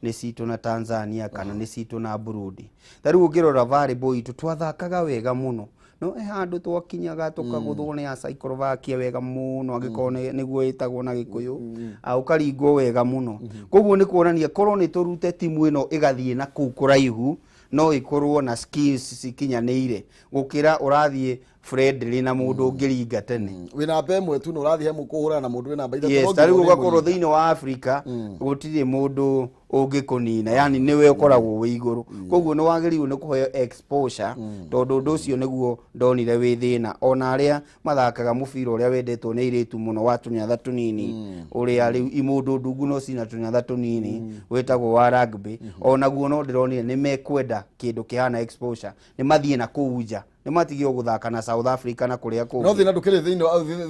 [SPEAKER 2] ni citu na Tanzania kana ni citu na Burundi tari ungirora volleyball itu twathakaga wega muno no handu twakinyaga tukaguthwo ni Czechoslovakia wega muno agikone niguo itagwo na Gikuyu ukaringwo wega muno koguo ni kuonania korwo ni turute timu ino igathie na kuu kuraihu no ikorwo na skills cikinyanĩire gukira urathie friendly na mundu ungiringa tene
[SPEAKER 1] wina mbe mwe tu no urathie mu kuhura na mundu wina mbe
[SPEAKER 2] yes tari ugakorwo thiini wa Africa gutire mundu ungikunina yani niwe ukoragwo wi iguru koguo ni wagiriu ni kuheo exposure tondu ndu ucio niguo ndonire wi thina ona aria mathakaga mubira uria wendetwo ni iritu muno wa tunyatha tunini uria riu imundu ndungu no cina tunyatha tunini wetagwo wa rugby ona guo no ndironire ni mekwenda kindu kihana exposure ni mathie na kuuja ni matigio guthaka na South Africa na kuria ku
[SPEAKER 1] no thina ndukire thiini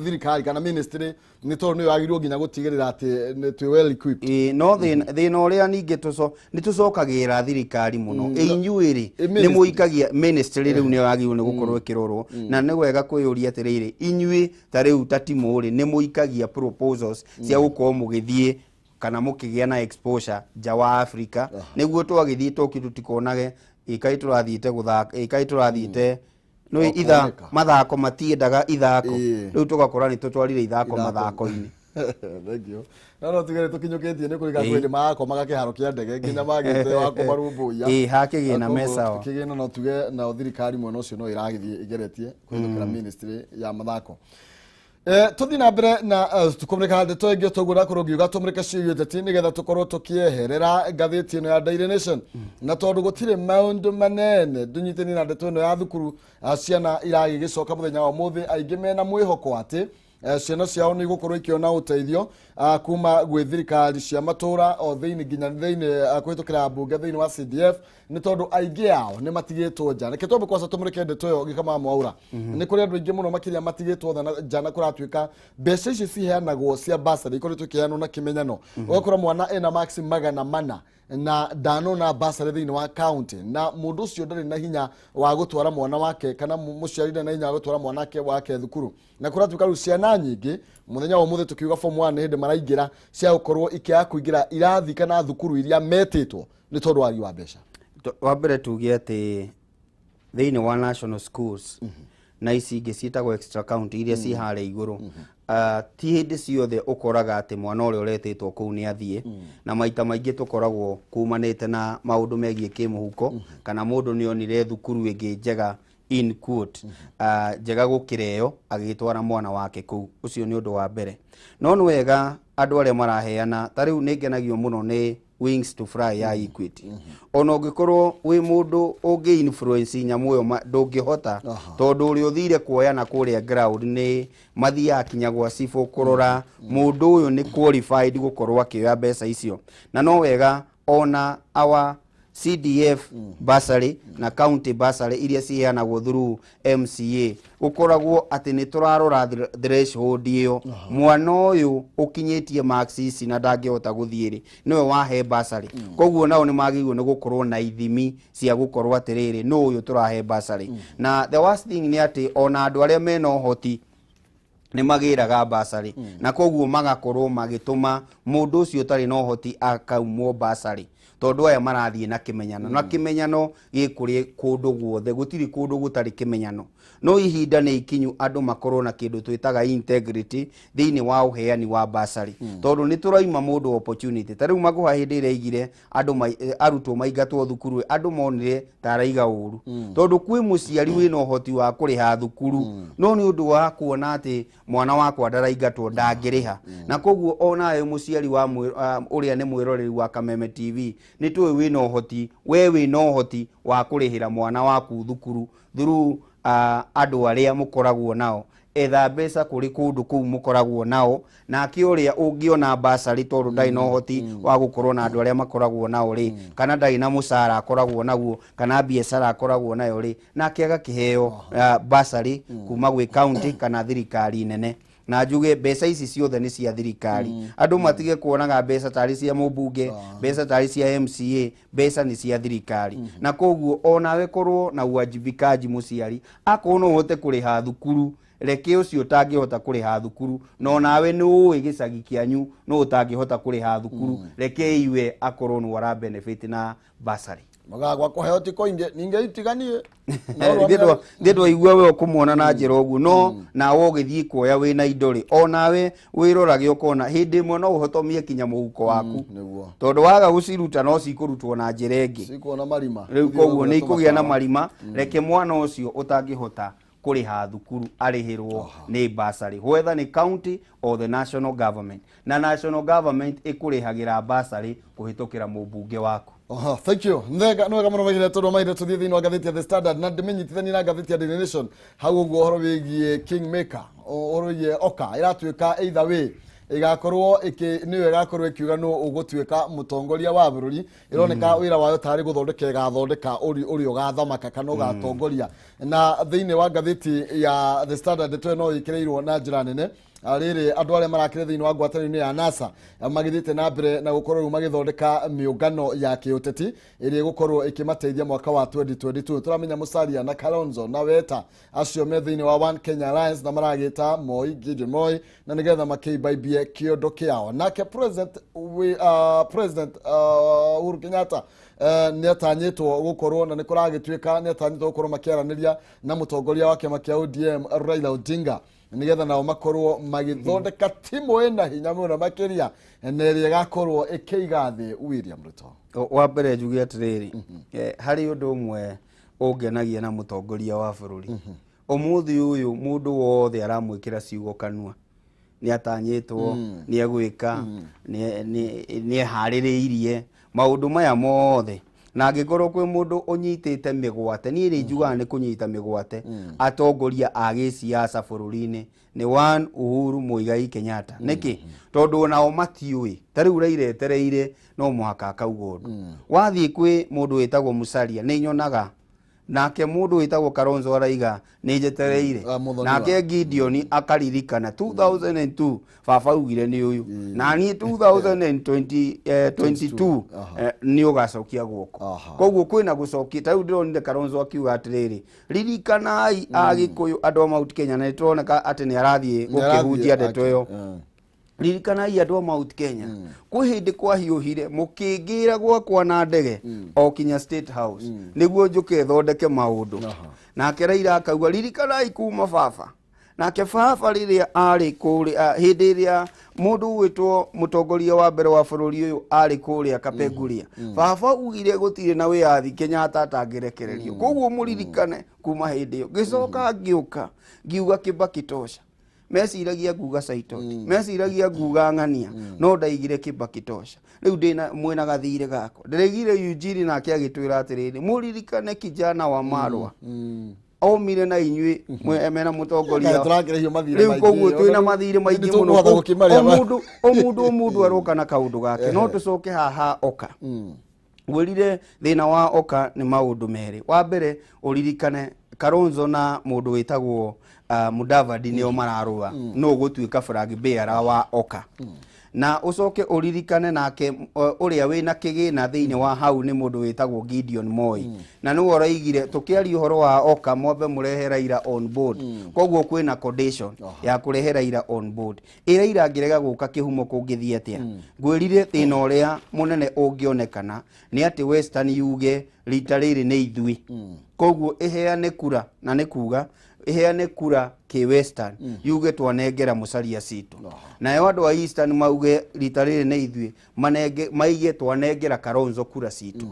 [SPEAKER 1] thirikari kana ministry ni tondu ni wagirwo nginya gutigirira ati ni twi well equipped
[SPEAKER 2] no thina uria ninge ni tucokagira thirikari muno inyuiri ni muikagia ministry riu ni wagirwo ni gukorwo ikirorwo na ni wega kwiyuria atiriri inyui ta riu tatimuri ni muikagia proposals cia gukorwo mugithie kana mukigia na exposure ja wa Africa niguo twagithie tukitukonage ikai turathiite guthaka ikai turathiite no itha mathako matiendaga ithako riu tugakora ni tutwarire ithako mathako-ini
[SPEAKER 1] thank you no tugere tukinyukitie ni kuriga kwende maako magakiharo kia ndege nginya magite wa kumarumbuya
[SPEAKER 2] hakigi na mesa wa
[SPEAKER 1] kigina no tuge na thirikari mwena ucio no iragithie igeretie kwithukira ministry ya mathako tuthi na mbere na tukumrika ndeto ingi tugura kurugiuga tumrika ciugo teti nigetha tukorwo tukieherera ngathiti ino ya Daily Nation na tondu gutire maundu manene dunyitini na ndeto ino ya thukuru ciana iragigicoka muthenya wa muthi aingi mena mwihoko ati ciana ciao ni gukorwo ikiona uteithio kuma gwi thirikari cia matura o thiini nginya thiini kwitukira bunge thiini wa CDF ni tondu aingi ao ni matigitwo nja reke tombe kwasa tumurike ndeto yo Gikama Mwaura ni kuri andu aingi muno makiria matigitwo njana kuratuika mbeca ici ciheanagwo cia basari ikori tukiheanwo na kimenyano ugakora mwana ena max magana mana na dano na basari thiini wa county na mundu ucio ndari na hinya wa gutwara mwana wake kana muciari na hinya wa gutwara mwanake wake thukuru na kuratuika ru ciana nyingi muthenya wa muthe tukiuga form 1 hindi maraingira cia gukorwo ikia kuingira irathi kana thukuru iria metitwo ni tondu wari wa mbeca
[SPEAKER 2] wa mbere tugie ati thiini wa national schools na ici ingi cietagwo extra county iria ci hare iguru ti hindi ciothe ukoraga ati mwana uria uretitwo kuu ni athie na maita maingi tukoragwo kumanite na maundu megie kimuhuko kana mundu ni onire thukuru ingi njega in quote njega gukireyo agitwara mwana wake kuu ucio ni undu wa mbere no ni wega andu aria maraheana tariu ningenagio muno ni Wings to Fly ya Equity ona ungikorwo wi mundu ungi influence nyamu yo ndungihota tondu uri uthire kuoya na kuria ground ni mathia akinya gwa sifo kurora mundu uyu ni qualified gukorwo akioya mbeca icio na no wega ona our CDF basari na county basari iria ciheanagwo through MCA ukoragwo ati ni turarora threshold iyo mwana uyu ukinyitie marks ici na ndangihota guthiiri niwe wahe basari koguo nao ni magirwo ni gukorwo na ithimi cia gukorwo atiriri no uyu turahe basari na the worst thing ni ati ona andu aria mena uhoti ni magiraga basari na koguo magakorwo magituma mundu ucio tari no hoti akaumwo basari tondu aya marathie na kimenyano na kimenyano gikuri kundu guothe gutiri kundu gutari kimenyano no ihinda ni ikinyu andu makorwo na kindu twitaga integrity thiini wa uheani wa basari tondu ni turaima mundu opportunity tariu maguha hindi ire igire andu arutwo maingatwo thukuru andu monire taraiga uru tondu kwi muciari wina uhoti wa kuriha thukuru no ni undu wa kuona ati mwana wakwa ndaraingatwo ndangiriha na koguo ona ayo muciari wa uria ni mwiroreri wa Kameme TV ni tuwe wina uhoti we wina uhoti wa kurihira mwana waku thukuru through andu aria mukoragwo nao etha mbeca kuri kundu kuu mukoragwo nao na kiuria ungiona basari tondu ndai no hoti wa gukorwo na andu aria makoragwo nao ri kana ndai na mucara akoragwo naguo kana biashara akoragwo nayo ri na kiaga kiheo basari kuma gwi county kana thirikari nene na njuge mbeca ici ciothe ni cia thirikari andu matige kuonaga mbeca tari cia mubunge mbeca tari cia MCA mbeca ni cia thirikari na koguo onawe korwo na uwajibikaji muciari akono hote kuriha thukuru reke ucio utangihota kuriha thukuru no nawe ni uwi gicagi kianyu no utangihota kuriha thukuru reke iwe akorwo ni wara benefit na basari
[SPEAKER 1] magagwa kuheo tiko inge ninge itiganie
[SPEAKER 2] ndetwa igua we okumuona na njira ogu no na wogithie kuoya we na indori onawe wirorage ukona hindi imwe no uhotomie kinya muhuko waku tondu waga guciruta no cikurutwo na njira ingi
[SPEAKER 1] cikuona marima
[SPEAKER 2] riu koguo ni ikugia na marima reke mwana ucio utangihota kuriha thukuru arihirwo ni basari whether ni county or the national government na national government ikurihagira basari kuhitukira mubunge waku.
[SPEAKER 1] Thank you. Ndega no kamano magire todo maire to thini wa gatheti ya The Standard na ndimenyithani na gatheti ya The Nation hau go horo wigie Kingmaker horo ye oka iratuika either way igakorwo niwe gakorwo ikiuga no ugutuika mutongoria wa bururi ironeka wira wayo tari guthondeka gathondeka uri ugathamaka kana ugatongoria na thini wa gatheti ya The Standard to no ikireirwo na njira nene arire andu aria marakire thini wa ngwataniro ya NASA magithite na mbere na gukorwo magithondeka miungano ya kiuteti iri gukorwo ikimateithia mwaka wa 2022 turamenya Musalia na Kalonzo na Weta acio me thini wa One Kenya Alliance na maragita Moi Gideon Moi na nigetha makibaibie kiondo kiao nake president Uhuru Kenyatta ni atanyitwo gukorwo na nikuragituika ni atanyitwo gukorwo makiaraniria na mutongoria wake makia ODM Raila Odinga nigetha nao makorwo magithondeka timu ina hinya muno makiria neri gakorwo ikiigathi William Ruto
[SPEAKER 2] wa mbere njugi atiriri hari undu umwe ungenagia na mutongoria wa bururi umuthi uyu mundu wothe aramwikira ciugo kanua ni atanyitwo ni egwika ni haririirie maundu maya mothe na angikorwo kwi mundu unyitite migwate ni ri njuga ni kunyita migwate atongoria agi siasa bururi-ini ni One Uhuru Muigai Kenyatta niki tondu nao matiui tariu rairetereire no muhaka akaugo wathie kwi mundu witagwo Musalia ni nyonaga nake mundu witagwo Kalonzo araiga ni jetereire nake Gideon akaririkana 2002 baba ugire ni uyu na ni 2022 ni ugacokia guoko koguo kwina gucokia tariu ndironire Kalonzo akiuga atiriri ririkanai agikuyu andu Mount Kenya na nitroneka ati ni arathie gukihunjia ndeto yo ririkanai andu Mount Kenya kwi hindi kwa hiuhire mukingira gwakwa na ndege o kinya State House niguo njuke thondeke maundu nake Raila akauga ririkanai kuma baba nake baba riria ari kuri hindi iria mundu witwo mutongoria wa mbere wa bururi uyu ari kuria Kapenguria baba ugire gutire na wiathi Kenyatta atangirekererio koguo muririkane kuma hindi iyo gicoka ngiuka ngiuga Kibaki tosha mesiragia nguga Saitoti mesiragia nguga ng'ania no ndaigire Kibaki tosha riu ndina mwena gathire gako ndiregire Eugene na akiagitwira atiriri muririkane kijana wa Marwa omire na inyui mena mutongoria riu koguo twina mathire maingi muno omundu aroka na kaundu gake no tucoke haha oka wirire thina wa oka ni maundu meri wa mbere uririkane Kalonzo na mundu witagwo Mudavadi nio mararua no gutuika flag bearer wa oka na ucoke uririkane nake uria wina kigina thiini wa hau ni mundu witagwo Gideon Moi na no oraigire tukiari uhoro wa oka mwambe murehe Raila on board koguo kwina condition ya kurehe Raila on board ira ngirega guka Kihumo kungithie atia ngwirire thina uria munene ungionekana ni ati Western yuge rita riri ni ithui koguo iheane kura na ni kuga iheane kura ki Western yuge twanengera Musalia situ na yo andu a Eastern mauge rita riri ni ithui maige twanengera Kalonzo kura situ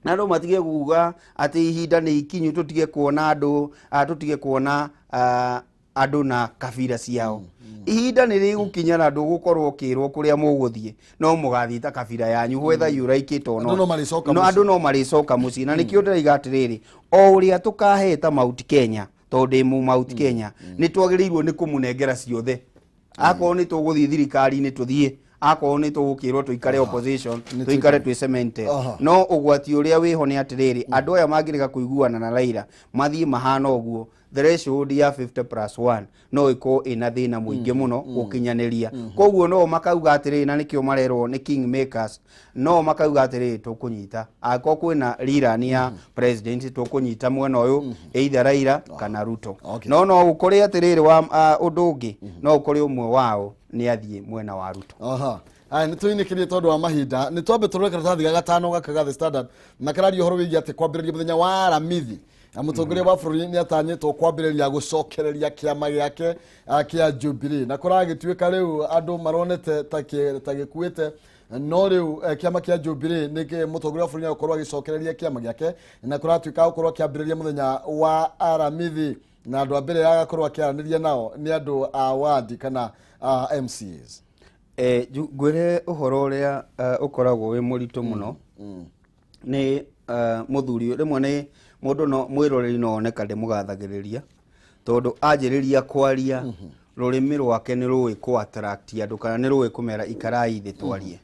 [SPEAKER 2] na ndo matige kuga ati ihinda ni ikinyu tutige kuona andu na kabira ciao ihinda ni rigukinya na andu gukorwo kirwo kuria muguthie no mugathita kabira yanyu whether you like it or not andu no maricoka muci na nikio ndaiga atiriri o uria tukaheta Mount Kenya tondu mu Mount Kenya ni twagiriirwo ni kumunengera ciothe akorwo ni tuguthii thirikari ni tuthie akorwo ni tugukirwo tuikare opposition tuikare twi cemented no ugwati uria wiho ni atiriri andu aya mangirika kuiguana na Raila mathie mahana oguo threshold ya 50+1 no iko ina thina muingi muno gukinyaniria koguo no makauga atiriri na nikio marerwo ni kingmakers no makauga atiriri tukunyita ako kwina rirani ya president tukunyita mwena uyu either Raila kana Ruto no ukuri atiriri wa udungi no ukuri umwe wao ni athie mwena wa Ruto
[SPEAKER 1] Ai ni tuinikirie tondu wa mahinda ni twambe turore karatathi ga gatano gakaga The Standard na karario horo wigi ati kwambiriria muthenya wa Aramithi na mutongoria wa bururi ni atanyitwo kwambiriria gucokereria kiama giake kia Jubilee na kuragituika riu andu maronete ta gikuite no riu kiama kia Jubilee ni mutongoria wa bururi gukorwo agicokereria kiama giake na kuratuika gukorwo kiambiriria muthenya wa Aramithi na andu ambere agakorwo akiaraniria nao ni andu a wadi kana MCAs
[SPEAKER 2] gwire uhoro uria ukoragwo wi murito muno ni muthuri rimwe ni mundu no mwiroreri no oneka ndi mugathagiriria tondu anjiriria kwaria rurimi rwake ni ruwi ku attract andu kana ni ruwi kumera ikarai thi twarie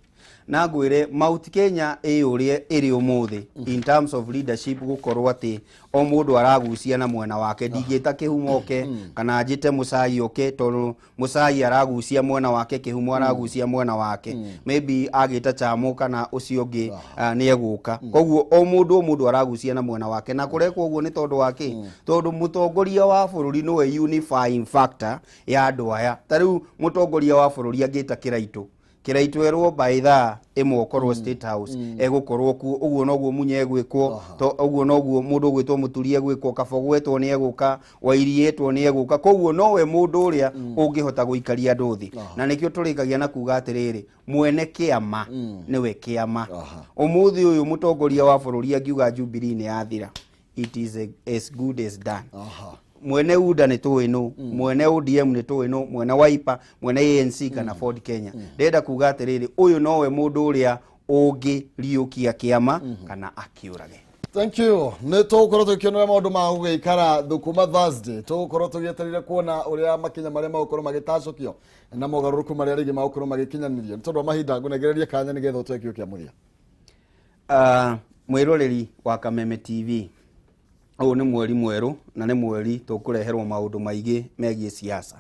[SPEAKER 2] na ngwire Mount Kenya uria iri umuthi in terms of leadership gukorwo ati o mundu aragucia na mwena wake ndigita Kihumo ke kana njite Musai oke tondu Musai aragucia mwena wake Kihumo aragucia mwena wake maybe agita Chamu kana ucio ngi ni eguka koguo o mundu aragucia na mwena wake na kurekwo uguo ni tondu wake tondu mutongoria wa bururi no unifying factor ya andu aya tariu mutongoria wa bururi agita kiraitu erwo by tha imwe korwo State House egukorwo ku uguo noguo munye egwikwo to uguo noguo mundu gwitwo muturie egwikwo kabogwetwo ni eguka wairietwo ni eguka koguo nowe mundu uria ungihota guikaria nduthi na nikio turikagia na kuga atiriri mwene kiama niwe kiama umuthi uyu mutongoria wa bururi angiuga Jubilee ni athira it is as good as done mwene UDA ni tuwinu mwene ODM ni tuwinu mwene Wiper mwene ANC kana Ford Kenya ndenda kuga atiriri uyu nowe mundu uria ungi riukia kiama kana akiurage.
[SPEAKER 1] Thank you. Ne tugukorwo tukionera maundu ma gugikara thukuma Thursday tugukorwo tugieterire kuona uria makinya maria magukorwo magitacukio na mogaruruku maria ringi magukorwo magikinyanirio ni tondu mahinda ngunegereria kanya ni getho twekio kia muria
[SPEAKER 2] mwiroreri wa Kameme TV o ni mweri mweru na ni mweri tukureherwo maundu maigi megie siasa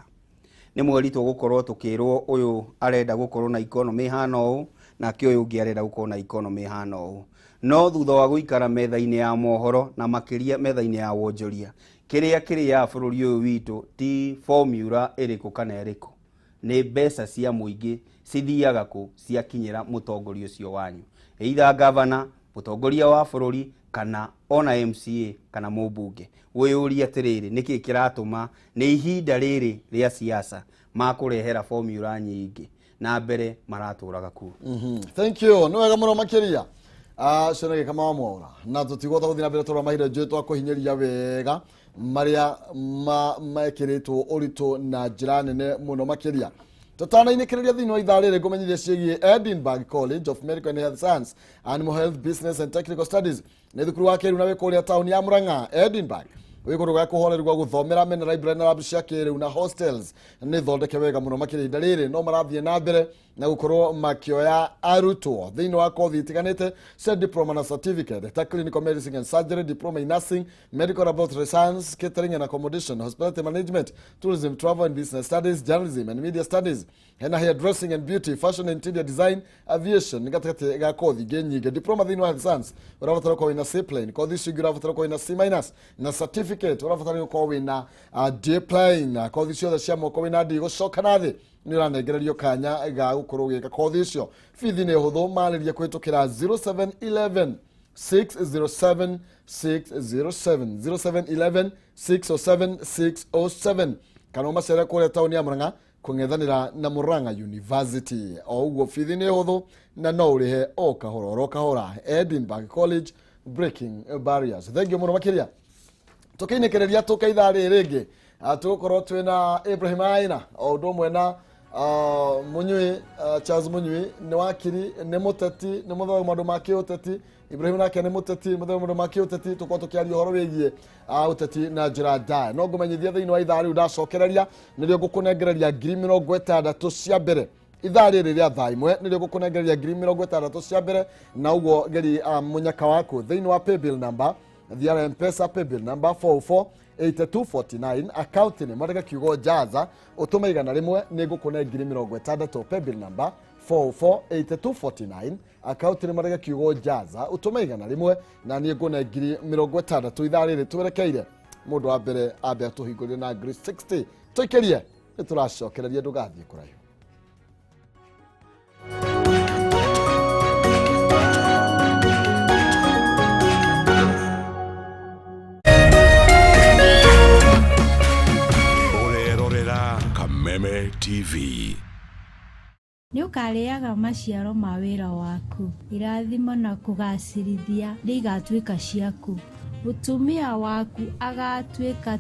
[SPEAKER 2] ni mweri tugukorwo tukirwo uyu arenda gukorwo na economy hano na kio uyu ungi arenda gukorwo na economy hano no thutha wa guikara metha-ini ya mohoro na makiria metha-ini ya wonjoria kiria bururi uyu witu ti formula iriku kana iriku ni mbeca cia muingi cithiaga ku cia kinyira mutongoria ucio wanyu either governor mutongoria wa bururi kana ona MCA kana mubunge wiyuria atiriri niki kiratuma ni ihinda riri ria siasa makurehera formula nyingi na mbere maraturaga ku
[SPEAKER 1] Thank you no wega muno makiria cena Gikama wa Mwaura na tutigota guthina mbere tura mahira jetwa kuhinyeria wega maria makiritwo urito na njira nene muno makiria tutanainikireria thini wa ithaa riri ngumenyithia ciĩgiĩ Edinburgh College of Medical and Health Science, Animal Health, Business and Technical Studies nĩ thukuru wa kĩrĩu na wĩ kũrĩa taũni ya Murang'a. Edinburgh wĩ kũndũ gwa kũhoreru gwa gũthomera mena library na lab cia kĩrĩu na hostels nĩ thondeke wega mũno makĩria ihinda rĩrĩ no marathiĩ na mbere na gũkorwo makĩoya arutwo thĩinĩ wa kothi itiganĩte cia diploma na certificate ta clinical medicine and surgery, diploma in nursing, medical laboratory science, catering and accommodation, hospitality management, tourism, travel and business studies, journalism and media studies, hena hairdressing and beauty, fashion and interior design, aviation nĩ gatagatĩ ga kothi ingĩ nyingĩ. Diploma thĩinĩ wa health science ũrabatara gũkorwo wĩna C plane, kothi icio ingĩ ũrabatara gũkorwo wĩna C minus, na certificate ũrabatara gũkorwo wĩna D plane, kothi ciothe cia moko wĩna D gũcoka na thĩ ni uranengererio kanya ga gukorwo gika kothi icio. Fithi ni huthu marĩria kũhĩtũkĩra 0711 607 607 0711 607 607 kana ũmacere kũrĩa taũni ya Murang'a kũng'ethanĩra na Murang'a University. O ũguo fithi ni huthu na no ũrĩhe o kahora. Edinburgh College, breaking barriers. Thank you mũno makĩria tukĩinĩkĩrĩria tũkaitha rĩrĩ rĩngĩ tũgũkorwo twĩna Ibrahim Maina o ũndũ ũmwe na Munyui Charles Munyui ni wakiri ni muteti ni mutho maundu ma kiuteti Ibrahim nake ni muteti mutho maundu ma kiuteti tukwa tukiaria horo wigie uteti na njira ndaya no ngumenyithia thiini wa ithaa riu ndacokereria nirio ngukunengereria 60,000 cia mbere ithaa riri ria thaa imwe nirio ngukunengereria 60,000 cia mbere na uguo geri munyaka waku thiini wa paybill number thiara mpesa paybill number 448249 account ni marega kiugo jaza utuma igana rimwe ni ngukune 60,000 paybill number 448249 account ni marega kiugo jaza utuma igana rimwe na ni ngune 60,000 ithaa riri twerekeire mundu wa mbere ambe atuhingurire na 60 tuikerie ni turacokereria ndugathie kuraihu.
[SPEAKER 3] Kameme TV.
[SPEAKER 4] Nĩ ũkarĩaga maciaro ma wĩra waku, irathimo na kũgacĩrithia nĩ igatuĩka ciaku. Mũtumia waku agatuĩka